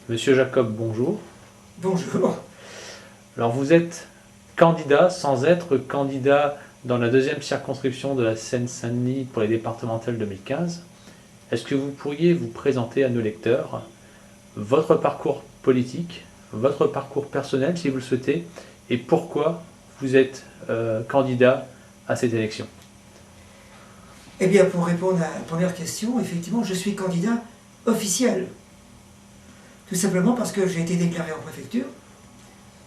Monsieur Jacob, bonjour. Bonjour. Alors vous êtes candidat sans être candidat dans la deuxième circonscription de la Seine-Saint-Denis pour les départementales 2015. Est-ce que vous pourriez vous présenter à nos lecteurs votre parcours politique, votre parcours personnel si vous le souhaitez, et pourquoi vous êtes candidat à cette élection? Eh bien, pour répondre à la première question, effectivement, je suis candidat officiel. Tout simplement parce que j'ai été déclaré en préfecture,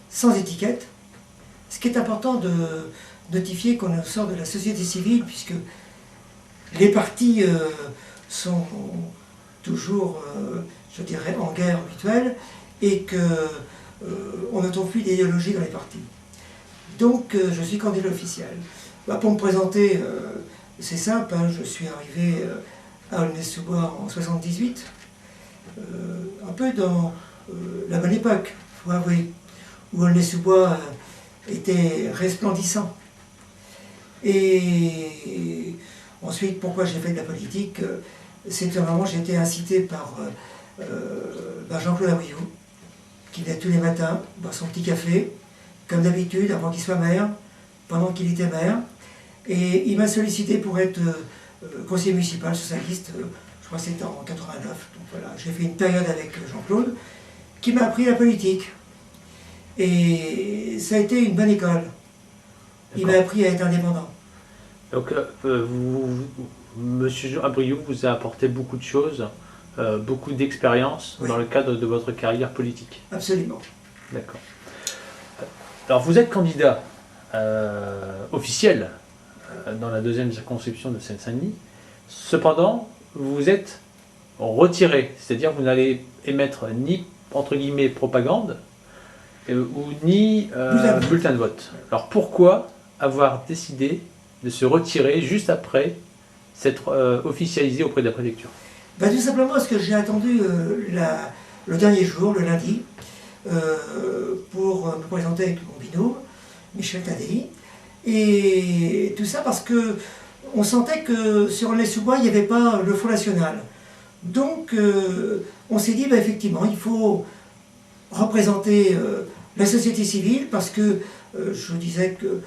sans étiquette. Ce qui est important de notifier qu'on sort de la société civile, puisque les partis sont toujours, je dirais, en guerre mutuelle, et qu'on ne trouve plus d'idéologie dans les partis. Donc, je suis candidat officiel. Pour me présenter, c'est simple, hein, je suis arrivé à Aulnay-sous-Bois en 78, un peu dans la bonne époque, il faut avouer, où Aulnay-sous-Bois était resplendissant. Et ensuite, pourquoi j'ai fait de la politique? C'est que normalement j'ai été incité par Jean-Claude Abriou, qui venait tous les matins boire son petit café, comme d'habitude, avant qu'il soit maire, pendant qu'il était maire. Et il m'a sollicité pour être conseiller municipal socialiste, je crois que c'était en 89. Donc voilà, j'ai fait une période avec Jean-Claude, qui m'a appris la politique. Et ça a été une bonne école. Il m'a appris à être indépendant. Donc, Monsieur Abriou vous a apporté beaucoup de choses, beaucoup d'expérience dans le cadre de votre carrière politique. Absolument. D'accord. Alors, vous êtes candidat officiel dans la deuxième circonscription de Seine-Saint-Denis. Cependant, vous vous êtes retiré, c'est-à-dire que vous n'allez émettre ni, entre guillemets, propagande, ou ni bulletin de vote. Alors, pourquoi avoir décidé de se retirer juste après s'être officialisé auprès de la préfecture? Tout simplement parce que j'ai attendu le dernier jour, le lundi, pour me présenter avec mon binôme, Michel Tadei. Et tout ça parce que on sentait que sur Aulnay-sous-Bois, il n'y avait pas le Front National. Donc on s'est dit, effectivement, il faut représenter la société civile, parce que je disais que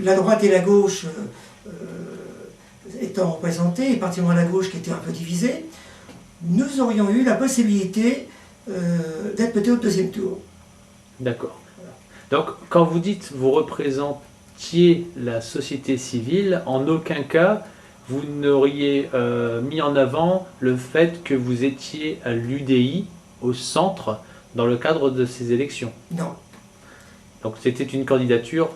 la droite et la gauche étant représentées, et particulièrement la gauche qui était un peu divisée, nous aurions eu la possibilité d'être peut-être au deuxième tour. D'accord. Voilà. Donc, quand vous dites vous représentiez la société civile, en aucun cas vous n'auriez mis en avant le fait que vous étiez à l'UDI, au centre, dans le cadre de ces élections. Non. Donc c'était une candidature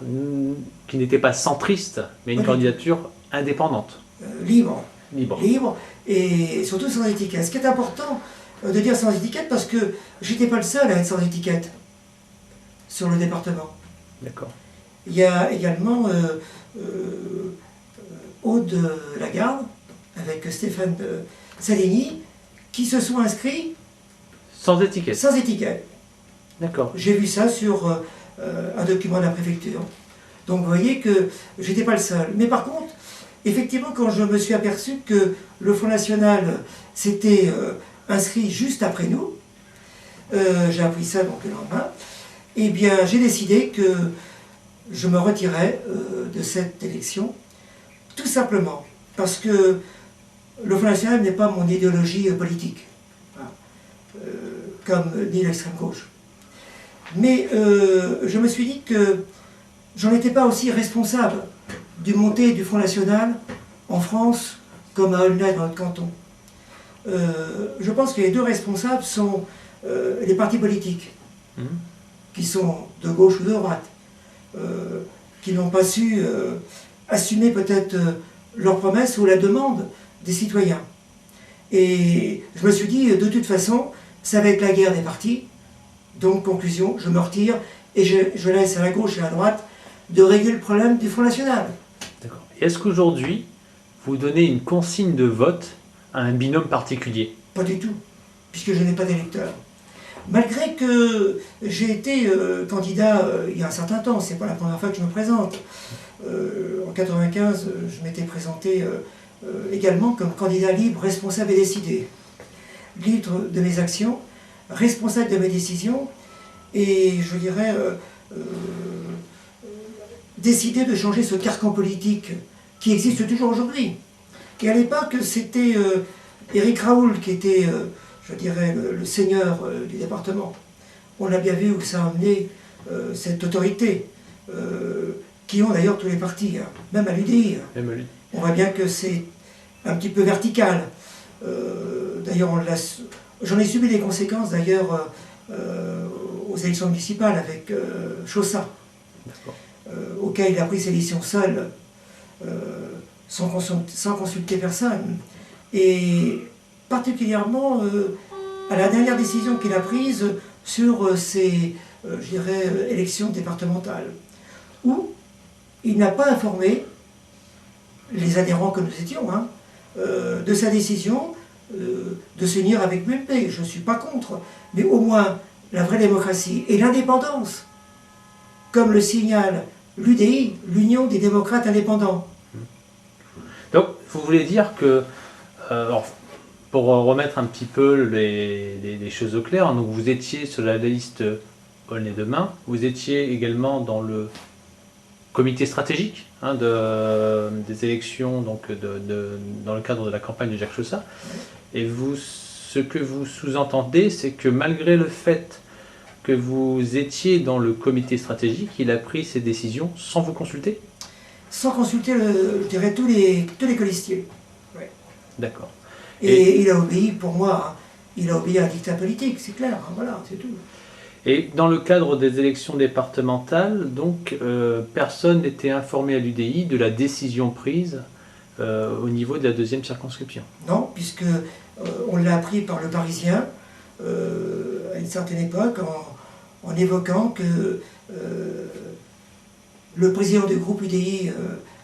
qui n'était pas centriste, mais une candidature indépendante. Libre. Libre. Libre, et surtout sans étiquette. Ce qui est important de dire sans étiquette, parce que j'étais pas le seul à être sans étiquette sur le département. D'accord. Il y a également Aude Lagarde, avec Stéphane Salini, qui se sont inscrits sans étiquette. Sans étiquette. D'accord. J'ai vu ça sur un document de la préfecture. Donc vous voyez que j'étais pas le seul. Mais par contre, effectivement, quand je me suis aperçu que le Front National s'était inscrit juste après nous, j'ai appris ça donc le lendemain, eh bien j'ai décidé que je me retirais de cette élection, tout simplement parce que le Front National n'est pas mon idéologie politique, comme ni l'extrême gauche. Mais je me suis dit que j'en étais pas aussi responsable du montée du Front National en France comme à Aulnay dans notre canton. Je pense que les deux responsables sont les partis politiques, qui sont de gauche ou de droite, qui n'ont pas su assumer peut-être leurs promesses ou la demande des citoyens. Et je me suis dit, de toute façon, ça va être la guerre des partis, donc conclusion, je me retire et je laisse à la gauche et à la droite de régler le problème du Front National. D'accord. Est-ce qu'aujourd'hui, vous donnez une consigne de vote à un binôme particulier? Pas du tout, puisque je n'ai pas d'électeurs. Malgré que j'ai été candidat il y a un certain temps, c'est pas la première fois que je me présente. En 95, je m'étais présenté également comme candidat libre, responsable et décidé. libre de mes actions, responsable de mes décisions, et je dirais décider de changer ce carcan politique qui existe toujours aujourd'hui. Et à l'époque, c'était Éric Raoul qui était, je dirais, le seigneur du département. On a bien vu où ça a amené cette autorité, qui ont d'ailleurs tous les partis, hein, même à l'UDI. On voit bien que c'est un petit peu vertical. D'ailleurs, j'en ai subi des conséquences d'ailleurs aux élections municipales avec Chaussat, auquel il a pris ses décisions seul, sans consulter personne. Et particulièrement à la dernière décision qu'il a prise sur ces je dirais, élections départementales, où il n'a pas informé les adhérents que nous étions hein, de sa décision de s'unir avec l'UMP. Je ne suis pas contre, mais au moins la vraie démocratie et l'indépendance, comme le signale l'UDI, l'Union des démocrates indépendants. Donc, vous voulez dire que, pour remettre un petit peu les choses au clair, donc vous étiez sur la liste Aulnay-Demain, vous étiez également dans le comité stratégique hein, des élections donc dans le cadre de la campagne de Jacques Chaussat. Et ce que vous sous-entendez, c'est que malgré le fait que vous étiez dans le comité stratégique, il a pris ses décisions sans vous consulter? Sans consulter, je dirais, tous les colistiers. Ouais. D'accord. Et il a obéi, pour moi, il a obéi à un dictat politique, c'est clair, hein, voilà, c'est tout. Et dans le cadre des élections départementales, donc, personne n'était informé à l'UDI de la décision prise au niveau de la deuxième circonscription? Non, puisque on l'a appris par le Parisien à une certaine époque en évoquant que le président du groupe UDI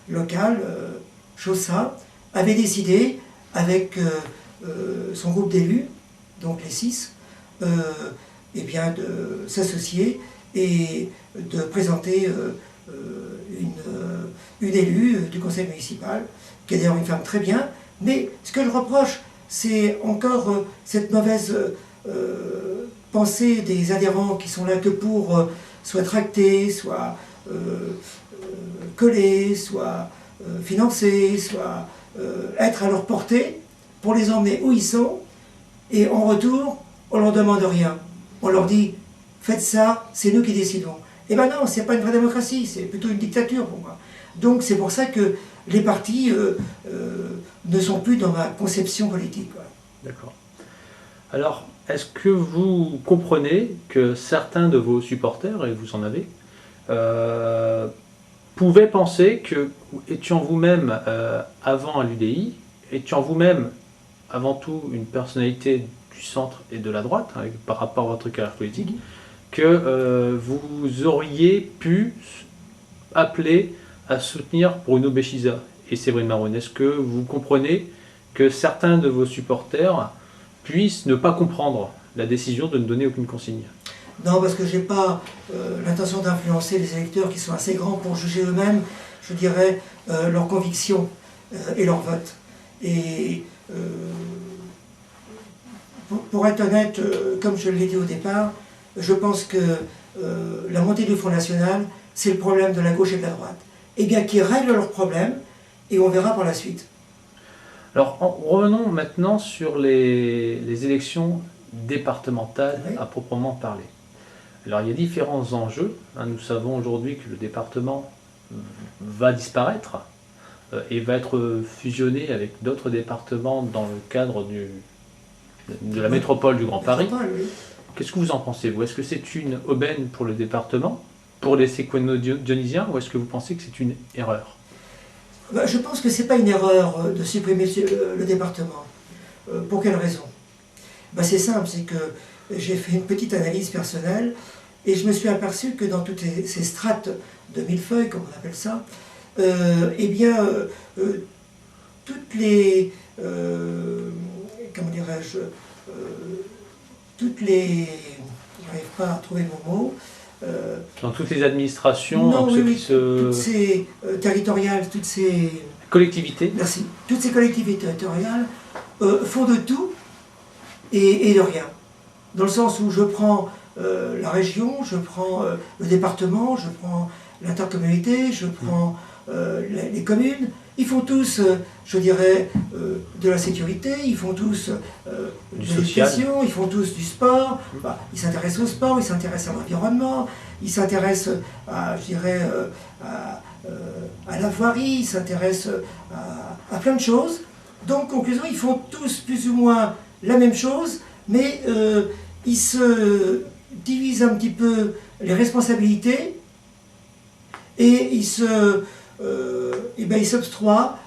local, Chaussat, avait décidé avec son groupe d'élus, donc les 6, eh bien de s'associer et de présenter une élue du conseil municipal, qui est d'ailleurs une femme très bien. Mais ce que je reproche, c'est encore cette mauvaise pensée des adhérents qui sont là que pour soit tracter, soit coller, soit financer, soit être à leur portée pour les emmener où ils sont, et en retour, on leur demande rien. On leur dit, faites ça, c'est nous qui décidons. Eh bien non, c'est pas une vraie démocratie, c'est plutôt une dictature pour moi. Donc c'est pour ça que les partis ne sont plus dans ma conception politique. Voilà. D'accord. Alors, est-ce que vous comprenez que certains de vos supporters, et vous en avez, pouvaient penser que, étant vous-même avant à l'UDI, étant vous-même avant tout une personnalité du centre et de la droite, hein, par rapport à votre carrière politique, que vous auriez pu appeler à soutenir Bruno Béchiza et Séverine Maron? Est-ce que vous comprenez que certains de vos supporters puissent ne pas comprendre la décision de ne donner aucune consigne? Non, parce que je n'ai pas l'intention d'influencer les électeurs qui sont assez grands pour juger eux-mêmes, je dirais, leurs convictions et leur vote. Et pour être honnête, comme je l'ai dit au départ, je pense que la montée du Front National, c'est le problème de la gauche et de la droite. Eh bien, qu'ils règlent leurs problèmes, et on verra par la suite. Alors, revenons maintenant sur les élections départementales, oui, à proprement parler. Alors, il y a différents enjeux. Nous savons aujourd'hui que le département va disparaître et va être fusionné avec d'autres départements dans le cadre de la métropole du Grand Paris. Oui. Qu'est-ce que vous en pensez, vous? Est-ce que c'est une aubaine pour le département, pour les Séquano-Dionysiens, ou est-ce que vous pensez que c'est une erreur? Je pense que ce n'est pas une erreur de supprimer le département. Pour quelle raison? C'est simple, c'est que j'ai fait une petite analyse personnelle et je me suis aperçu que dans toutes ces strates de millefeuilles, comme on appelle ça, eh bien, toutes les... comment dirais-je, toutes les... Je n'arrive pas à trouver mon mot. Dans toutes les administrations, non, oui, se... toutes ces territoriales, toutes ces... collectivités. Merci. Toutes ces collectivités territoriales font de tout et de rien. Dans le sens où je prends la région, je prends le département, je prends l'intercommunauté, je prends les communes. Ils font tous, je dirais, de la sécurité, ils font tous de l'éducation, ils font tous du sport. Bah, ils s'intéressent au sport, ils s'intéressent à l'environnement, ils s'intéressent à, je dirais, à la voirie, ils s'intéressent à plein de choses. Donc, conclusion, ils font tous plus ou moins la même chose, mais ils se divisent un petit peu les responsabilités et ils s'octroient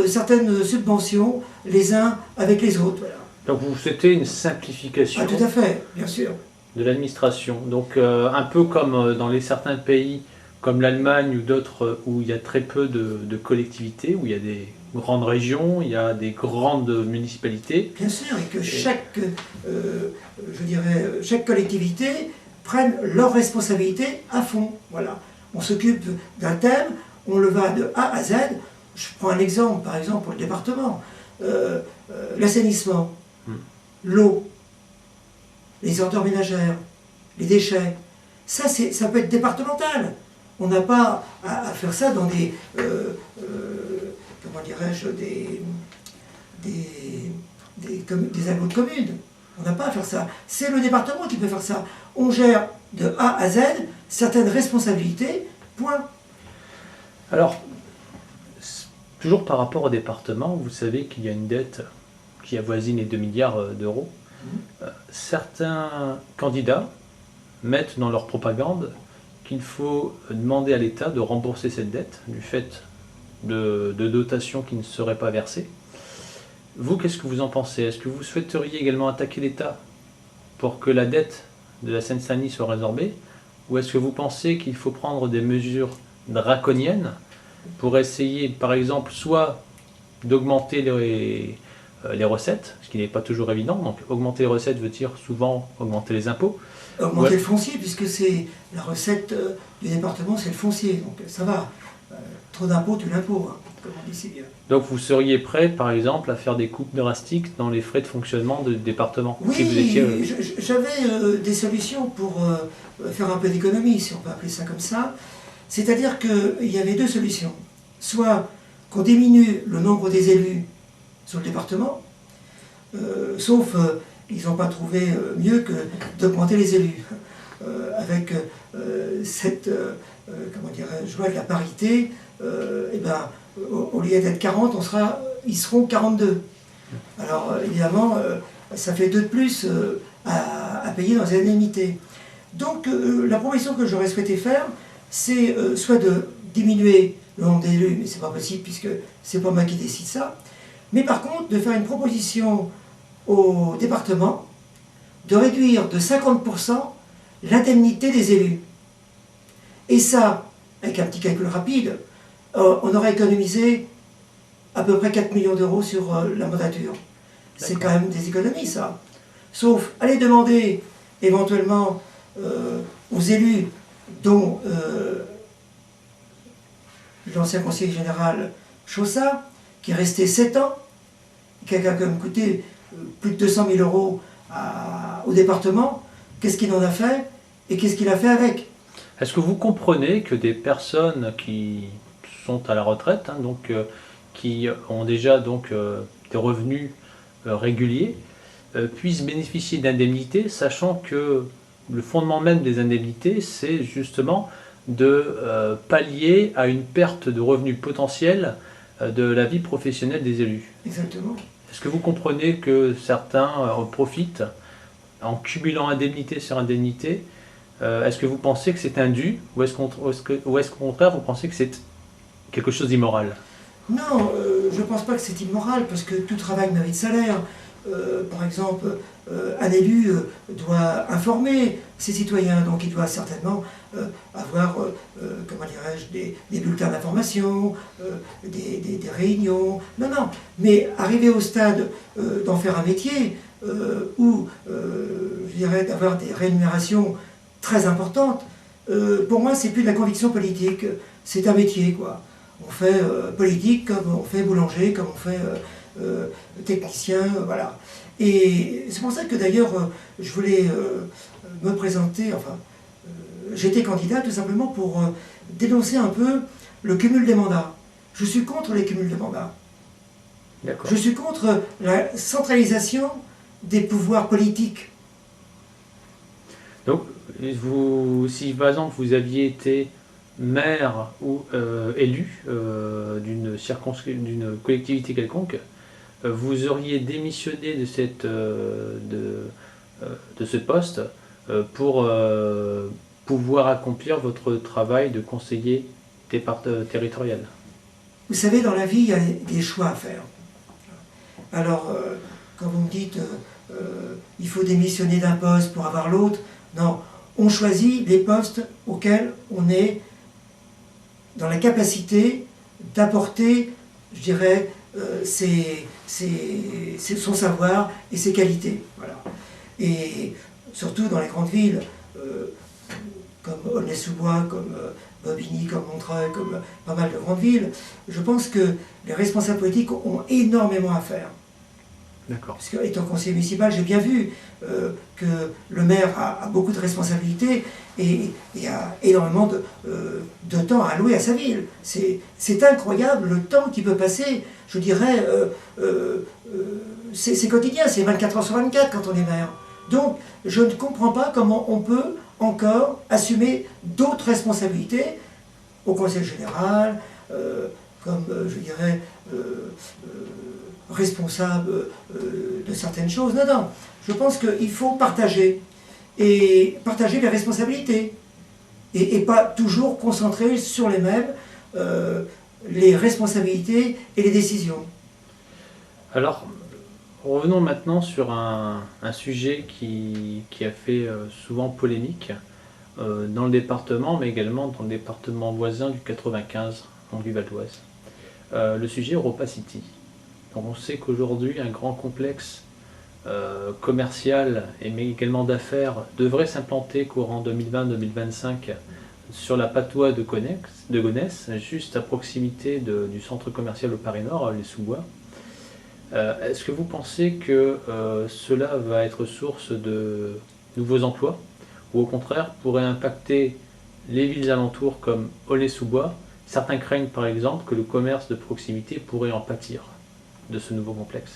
certaines subventions les uns avec les autres. Voilà. Donc vous souhaitez une simplification tout à fait, bien sûr. de l'administration. Donc un peu comme dans certains pays comme l'Allemagne ou d'autres où il y a très peu de collectivités, où il y a des grandes régions, il y a des grandes municipalités. Bien sûr, et que chaque collectivité prenne leurs responsabilités à fond. Voilà. On s'occupe d'un thème, on le va de A à Z. Je prends un exemple, par exemple, pour le département. L'assainissement, l'eau, les ordures ménagères, les déchets. Ça peut être départemental. On n'a pas à faire ça dans des, comment dirais-je, des agglos de communes. On n'a pas à faire ça. C'est le département qui peut faire ça. On gère de A à Z certaines responsabilités, point. Alors, toujours par rapport au département, vous savez qu'il y a une dette qui avoisine les 2 milliards d'euros. Certains candidats mettent dans leur propagande qu'il faut demander à l'État de rembourser cette dette du fait de dotations qui ne seraient pas versées. Vous, qu'est-ce que vous en pensez? Est-ce que vous souhaiteriez également attaquer l'État pour que la dette de la Seine-Saint-Denis soit résorbée? Ou est-ce que vous pensez qu'il faut prendre des mesures draconiennes pour essayer, par exemple, soit d'augmenter les recettes, ce qui n'est pas toujours évident, donc augmenter les recettes veut dire souvent augmenter les impôts. Augmenter le foncier, puisque c'est la recette du département, c'est le foncier, donc ça va. Trop d'impôts, tu l'impôt, hein, comme on dit si bien. Donc vous seriez prêt, par exemple, à faire des coupes drastiques dans les frais de fonctionnement du département? Oui, si vous étiez, j'avais des solutions pour faire un peu d'économie, si on peut appeler ça comme ça. C'est-à-dire qu'il y avait deux solutions. Soit qu'on diminue le nombre des élus sur le département, sauf ils n'ont pas trouvé mieux que d'augmenter les élus. Avec cette, comment dirais-je, loi de la parité, au lieu d'être 40, ils seront 42. Alors évidemment, ça fait 2 de plus à payer dans les indemnités. Donc la proposition que j'aurais souhaité faire, c'est soit de diminuer le nombre d'élus, mais c'est pas possible puisque c'est pas moi qui décide ça, mais par contre de faire une proposition au département de réduire de 50% l'indemnité des élus. Et ça, avec un petit calcul rapide, on aurait économisé à peu près 4 millions d'euros sur la mandature. C'est quand même des économies, ça. Sauf aller demander éventuellement aux élus dont l'ancien conseiller général Chaussat, qui est resté 7 ans, qui a quand même coûté plus de 200 000 euros au département, qu'est-ce qu'il en a fait et qu'est-ce qu'il a fait avec? Est-ce que vous comprenez que des personnes qui sont à la retraite, hein, donc, qui ont déjà donc, des revenus réguliers, puissent bénéficier d'indemnités, sachant que le fondement même des indemnités, c'est justement de pallier à une perte de revenus potentiels de la vie professionnelle des élus? Exactement. Est-ce que vous comprenez que certains profitent en cumulant indemnité sur indemnité? Est-ce que vous pensez que c'est indu ou est-ce qu'au contraire vous pensez que c'est quelque chose d'immoral? Non, je ne pense pas que c'est immoral parce que tout travail mérite salaire. Par exemple, un élu doit informer ses citoyens, donc il doit certainement avoir, comment dirais-je, des bulletins d'information, des réunions. Non, non, mais arriver au stade d'en faire un métier, ou, je dirais, d'avoir des rémunérations très importantes, pour moi, c'est plus de la conviction politique, c'est un métier, quoi. On fait politique comme on fait boulanger, comme on fait technicien, voilà. Et c'est pour ça que d'ailleurs, je voulais me présenter, j'étais candidat tout simplement pour dénoncer un peu le cumul des mandats. Je suis contre les cumuls de mandats. Je suis contre la centralisation des pouvoirs politiques. Donc, si par exemple vous aviez été maire ou élu d'une collectivité quelconque, vous auriez démissionné de ce poste pour pouvoir accomplir votre travail de conseiller territorial. Vous savez, dans la vie, il y a des choix à faire. Alors, quand vous me dites il faut démissionner d'un poste pour avoir l'autre, non, on choisit les postes auxquels on est dans la capacité d'apporter, je dirais, son savoir et ses qualités. Voilà. Et surtout dans les grandes villes, comme Aulnay-sous-Bois, comme Bobigny, comme Montreuil, comme pas mal de grandes villes, je pense que les responsables politiques ont énormément à faire. D'accord. Parce que, étant conseiller municipal, j'ai bien vu que le maire a beaucoup de responsabilités et a énormément de temps à allouer à sa ville. C'est incroyable le temps qu'il peut passer, je dirais, c'est quotidien, c'est 24 heures sur 24 quand on est maire. Donc, je ne comprends pas comment on peut encore assumer d'autres responsabilités au conseil général, comme, je dirais, responsable de certaines choses. Non, non. Je pense qu'il faut partager. Et partager les responsabilités. Et pas toujours concentrer sur les mêmes les responsabilités et les décisions. Alors, revenons maintenant sur un sujet qui a fait souvent polémique dans le département, mais également dans le département voisin du 95, donc du Val d'Oise. Le sujet Europa City. Donc on sait qu'aujourd'hui, un grand complexe commercial mais également d'affaires devrait s'implanter courant 2020-2025 sur la patois de Gonesse, juste à proximité du centre commercial au Paris Nord, les Sous-Bois. Est-ce que vous pensez que cela va être source de nouveaux emplois ou au contraire pourrait impacter les villes alentours comme Aulnay-sous-Bois? Certains craignent par exemple que le commerce de proximité pourrait en pâtir de ce nouveau complexe.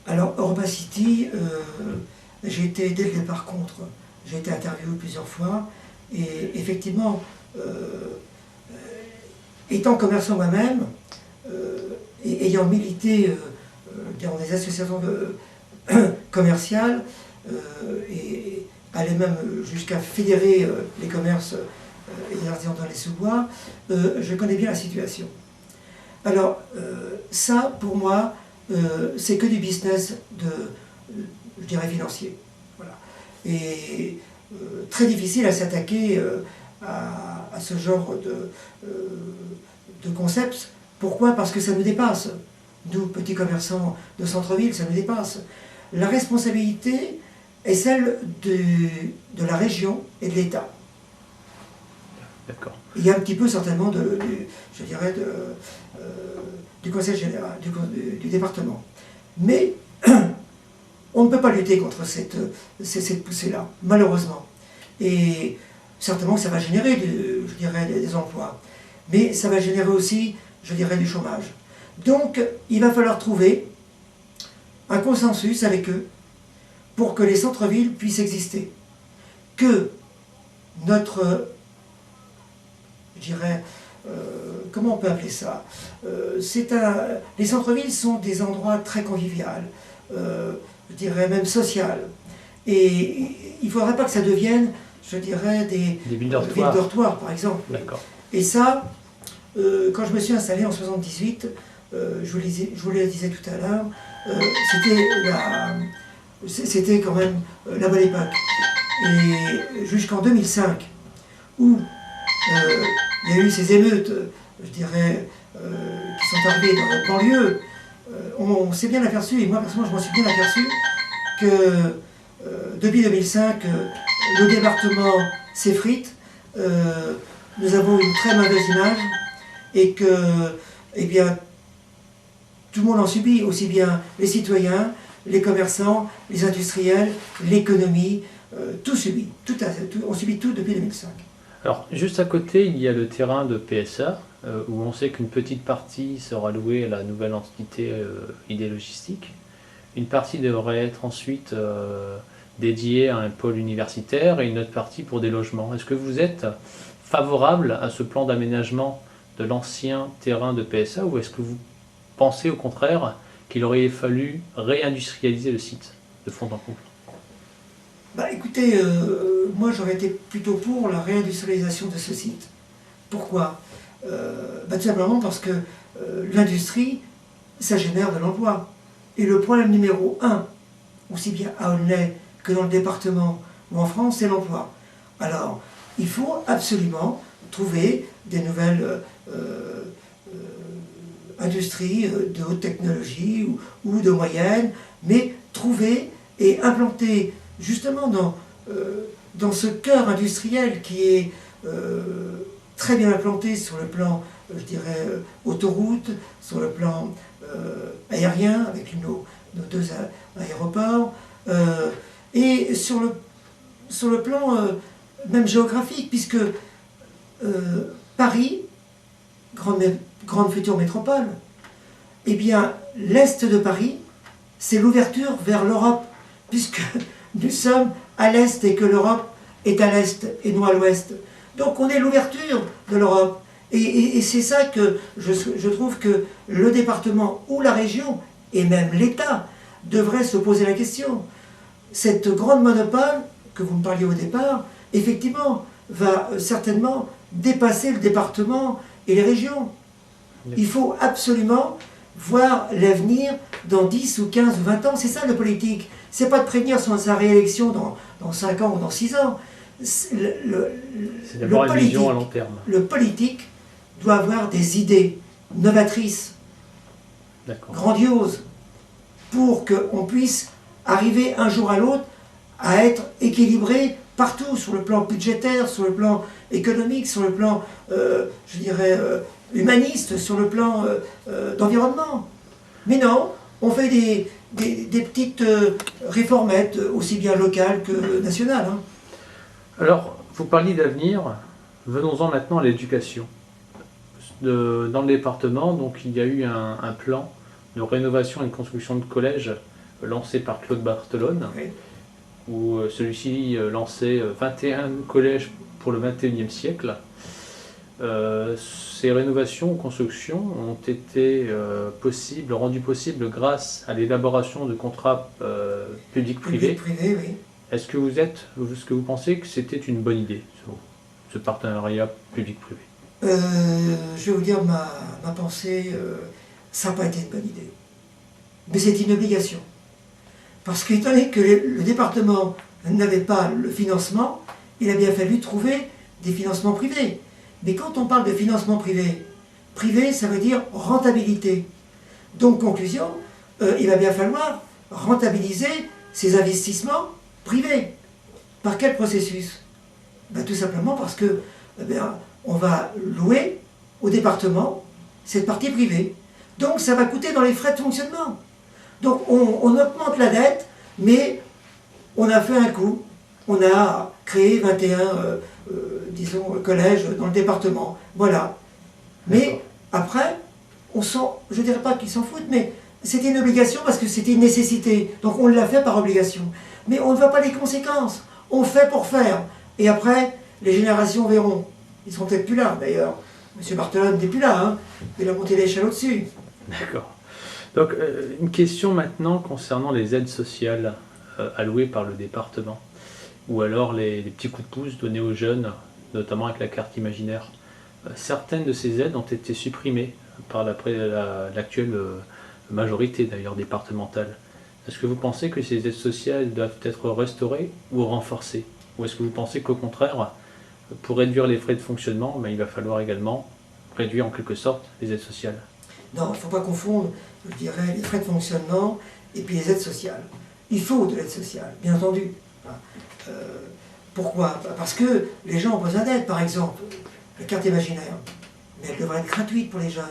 Alors, Europa City, j'ai été dès le départ contre. J'ai été interviewé plusieurs fois et effectivement, étant commerçant moi-même, et ayant milité dans des associations commerciales et aller même jusqu'à fédérer les commerces et les artisans dans les sous-bois, je connais bien la situation. Alors, ça, pour moi, c'est que du business je dirais, financier. Voilà. Et très difficile à s'attaquer à ce genre de concept. Pourquoi? Parce que ça nous dépasse. Nous, petits commerçants de centre-ville, ça nous dépasse. La responsabilité est celle de la région et de l'État. D'accord. Il y a un petit peu certainement, je dirais, du conseil général, du département. Mais on ne peut pas lutter contre cette poussée-là, malheureusement. Et certainement que ça va générer, je dirais, des emplois. Mais ça va générer aussi, je dirais, du chômage. Donc, il va falloir trouver un consensus avec eux pour que les centres-villes puissent exister. Que notre, je dirais, comment on peut appeler ça? Les centres-villes sont des endroits très conviviaux, je dirais même social. Et il ne faudrait pas que ça devienne, je dirais, des villes dortoirs, par exemple. Et ça, quand je me suis installé en 78, je vous le disais tout à l'heure, c'était quand même la bonne époque. Et jusqu'en 2005, où il y a eu ces émeutes, je dirais, qui sont arrivées dans notre banlieue, on s'est bien aperçu, et moi personnellement je m'en suis bien aperçu, que depuis 2005, le département s'effrite, nous avons une très mauvaise image, et que, eh bien, tout le monde en subit, aussi bien les citoyens, les commerçants, les industriels, l'économie, tout subit, on subit tout depuis 2005. Alors, juste à côté, il y a le terrain de PSA, où on sait qu'une petite partie sera louée à la nouvelle entité ID Logistique. Une partie devrait être ensuite dédiée à un pôle universitaire et une autre partie pour des logements. Est-ce que vous êtes favorable à ce plan d'aménagement de l'ancien terrain de PSA, ou est-ce que vous pensez au contraire qu'il aurait fallu réindustrialiser le site de fond en comble? Bah, écoutez, moi j'aurais été plutôt pour la réindustrialisation de ce site. Pourquoi? Tout simplement parce que l'industrie, ça génère de l'emploi. Et le problème numéro un, aussi bien à Aulnay que dans le département ou en France, c'est l'emploi. Alors, il faut absolument trouver des nouvelles industries de haute technologie ou de moyenne, mais trouver et implanter justement dans ce cœur industriel qui est très bien implanté sur le plan, je dirais, autoroute, sur le plan aérien, avec nos deux aéroports, et sur le plan même géographique, puisque Paris, grande future métropole, eh bien, l'Est de Paris, c'est l'ouverture vers l'Europe, puisque nous sommes à l'Est et que l'Europe est à l'Est et nous à l'Ouest. Donc on est l'ouverture de l'Europe. Et c'est ça que je trouve que le département ou la région, et même l'État, devraient se poser la question. Cette grande monopole, que vous me parliez au départ, effectivement, va certainement dépasser le département et les régions. Il faut absolument voir l'avenir dans 10 ou 15 ou 20 ans. C'est ça le politique. C'est pas de prévenir sa réélection dans 5 ans ou dans 6 ans. C'est d'avoir une vision à long terme. Le politique doit avoir des idées novatrices, grandioses, pour qu'on puisse arriver un jour à l'autre à être équilibré partout, sur le plan budgétaire, sur le plan économique, sur le plan, je dirais, humaniste, sur le plan d'environnement. Mais non, on fait des petites réformettes, aussi bien locales que nationales. Hein. Alors, vous parliez d'avenir, venons-en maintenant à l'éducation. Dans le département, donc, il y a eu un plan de rénovation et de construction de collèges lancé par Claude Barthelone, Oui. où celui-ci lançait 21 collèges pour le XXIe siècle. Ces rénovations ou constructions ont été rendues possibles grâce à l'élaboration de contrats publics-privés. Public-privé, oui. Est-ce que vous pensez que c'était une bonne idée, ce partenariat public-privé? Je vais vous dire ma pensée, ça n'a pas été une bonne idée. Mais c'est une obligation. Parce qu'étant donné que le département n'avait pas le financement, il a bien fallu trouver des financements privés. Mais quand on parle de financement privé, privé ça veut dire rentabilité. Donc conclusion, il va bien falloir rentabiliser ces investissements privés. Par quel processus? Tout simplement parce que on va louer au département cette partie privée. Donc ça va coûter dans les frais de fonctionnement. Donc on augmente la dette, mais on a fait un coup. On a créé 21, collèges dans le département. Voilà. Mais après, je ne dirais pas qu'ils s'en foutent, mais c'était une obligation parce que c'était une nécessité. Donc on l'a fait par obligation. Mais on ne voit pas les conséquences. On fait pour faire. Et après, les générations verront. Ils sont peut-être plus là, d'ailleurs. M. Barthelone n'est plus là, hein. Il a monté l'échelle au-dessus. D'accord. Donc, une question maintenant concernant les aides sociales allouées par le département, ou alors les petits coups de pouce donnés aux jeunes, notamment avec la carte imaginaire. Certaines de ces aides ont été supprimées par l'actuelle majorité, d'ailleurs, départementale. Est-ce que vous pensez que ces aides sociales doivent être restaurées ou renforcées? Ou est-ce que vous pensez qu'au contraire, pour réduire les frais de fonctionnement, il va falloir également réduire en quelque sorte les aides sociales? Non, il ne faut pas confondre, je dirais, les frais de fonctionnement et puis les aides sociales. Il faut de l'aide sociale, bien entendu. Pourquoi? Parce que les gens ont besoin d'aide, par exemple. La carte imaginaire, mais elle devrait être gratuite pour les jeunes.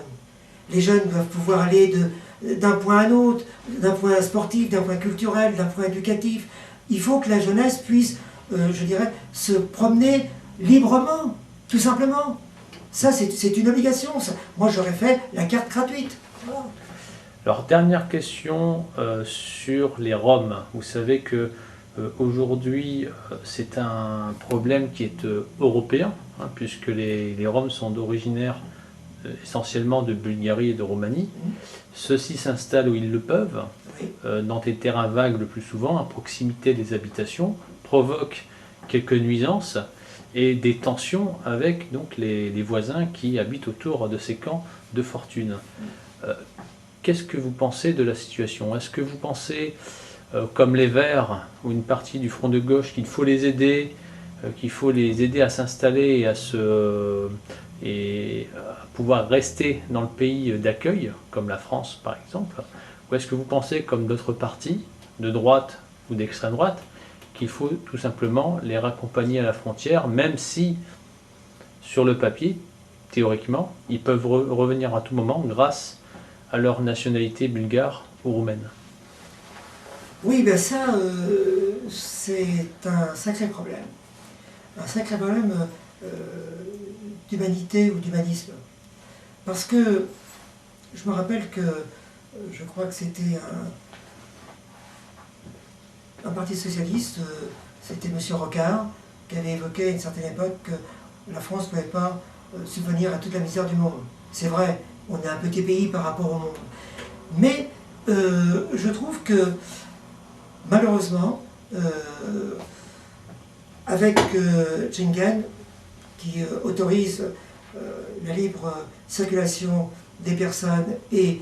Les jeunes doivent pouvoir aller d'un point à un autre, d'un point sportif, d'un point culturel, d'un point éducatif. Il faut que la jeunesse puisse, je dirais, se promener librement, tout simplement. Ça, c'est une obligation. Ça. Moi, j'aurais fait la carte gratuite. Voilà. Alors, dernière question sur les Roms. Vous savez que aujourd'hui, c'est un problème qui est européen, hein, puisque les Roms sont originaires essentiellement de Bulgarie et de Roumanie. Ceux-ci s'installent où ils le peuvent, dans des terrains vagues le plus souvent, à proximité des habitations, provoquent quelques nuisances et des tensions avec donc, les voisins qui habitent autour de ces camps de fortune. Qu'est-ce que vous pensez de la situation? Est-ce que vous pensez, comme les Verts ou une partie du Front de gauche, qu'il faut les aider, à s'installer et à pouvoir rester dans le pays d'accueil, comme la France par exemple? Ou est-ce que vous pensez, comme d'autres partis, de droite ou d'extrême droite, qu'il faut tout simplement les raccompagner à la frontière, même si, sur le papier, théoriquement, ils peuvent revenir à tout moment grâce à leur nationalité bulgare ou roumaine? Oui, ben ça, c'est un sacré problème. Un sacré problème d'humanité ou d'humanisme. Parce que je me rappelle que je crois que c'était un parti socialiste, c'était M. Rocard, qui avait évoqué à une certaine époque que la France ne pouvait pas subvenir à toute la misère du monde. C'est vrai, on est un petit pays par rapport au monde. Mais je trouve que malheureusement, avec Schengen, qui autorise la libre circulation des personnes et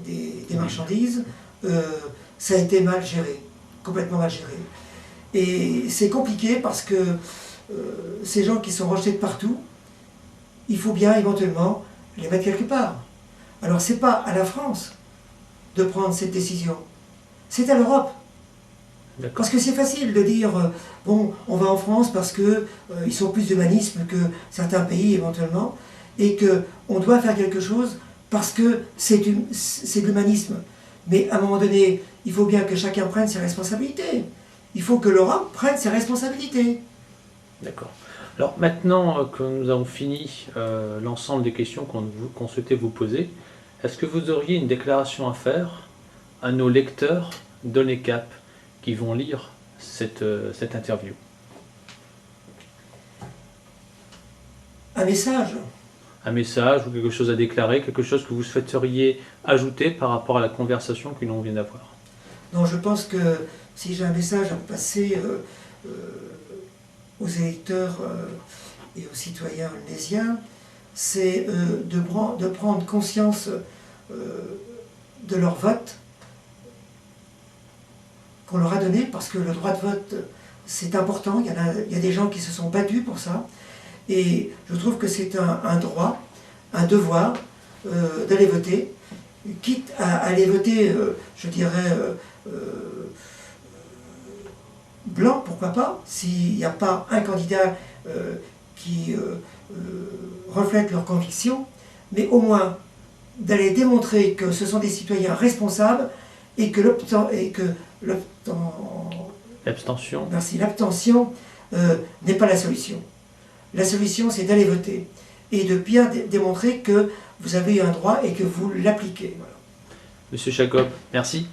des marchandises, ça a été mal géré, complètement mal géré. Et c'est compliqué parce que ces gens qui sont rejetés de partout, il faut bien éventuellement les mettre quelque part. Alors c'est pas à la France de prendre cette décision, c'est à l'Europe. Parce que c'est facile de dire, bon, on va en France parce qu'ils sont plus d'humanisme que certains pays éventuellement, et qu'on doit faire quelque chose parce que c'est de l'humanisme. Mais à un moment donné, il faut bien que chacun prenne ses responsabilités. Il faut que l'Europe prenne ses responsabilités. D'accord. Alors maintenant que nous avons fini l'ensemble des questions qu'on souhaitait vous poser, est-ce que vous auriez une déclaration à faire à nos lecteurs de l'ECAP qui vont lire cette interview? Un message. Un message ou quelque chose à déclarer, quelque chose que vous souhaiteriez ajouter par rapport à la conversation que l'on vient d'avoir? Non, je pense que si j'ai un message à passer aux électeurs et aux citoyens olnésiens, c'est de prendre conscience de leur vote qu'on leur a donné, parce que le droit de vote, c'est important. Il y a des gens qui se sont battus pour ça. Et je trouve que c'est un droit, un devoir d'aller voter, quitte à aller voter, je dirais, blanc, pourquoi pas, s'il n'y a pas un candidat qui reflète leurs convictions, mais au moins d'aller démontrer que ce sont des citoyens responsables et que l'abstention n'est pas la solution. La solution, c'est d'aller voter et de bien démontrer que vous avez un droit et que vous l'appliquez. Voilà. Monsieur Jacob, merci.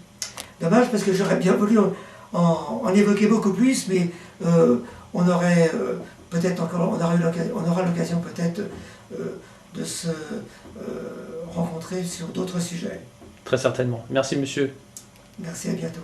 Dommage, parce que j'aurais bien voulu en évoquer beaucoup plus, mais on aurait peut-être encore, on aura l'occasion peut-être de se rencontrer sur d'autres sujets. Très certainement. Merci, monsieur. Merci, à bientôt.